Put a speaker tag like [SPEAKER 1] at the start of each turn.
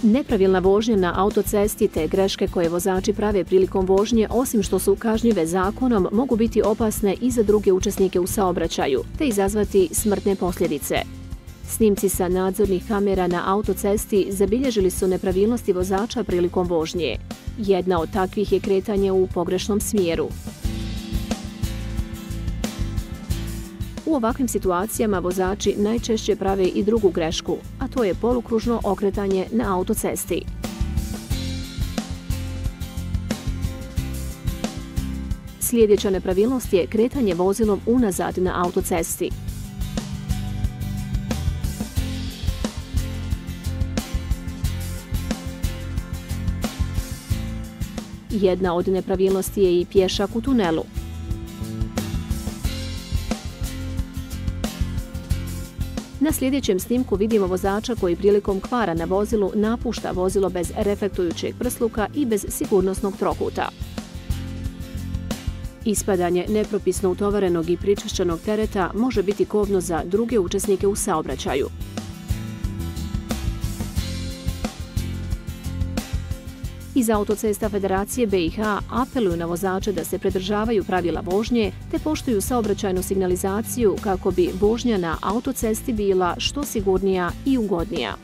[SPEAKER 1] Nepravilna vožnja na autocesti te greške koje vozači prave prilikom vožnje, osim što su kažnjive zakonom, mogu biti opasne i za druge učesnike u saobraćaju, te izazvati smrtne posljedice. Snimci sa nadzornih kamera na autocesti zabilježili su nepravilnosti vozača prilikom vožnje. Jedna od takvih je kretanje u pogrešnom smjeru. U ovakvim situacijama vozači najčešće prave i drugu grešku, a to je polukružno okretanje na autocesti. Sljedeća nepravilnost je kretanje vozilom unazad na autocesti. Jedna od nepravilnosti je i pješak u tunelu. Na sljedećem snimku vidimo vozača koji prilikom kvara na vozilu napušta vozilo bez reflektujućeg prsluka i bez sigurnosnog trokuta. Ispadanje nepropisno utovarenog i pričvršćenog tereta može biti kobno za druge učesnike u saobraćaju. Iz Autocesta Federacije BiH apeluju na vozače da se pridržavaju pravila vožnje te poštuju saobraćajnu signalizaciju kako bi vožnja na autocesti bila što sigurnija i ugodnija.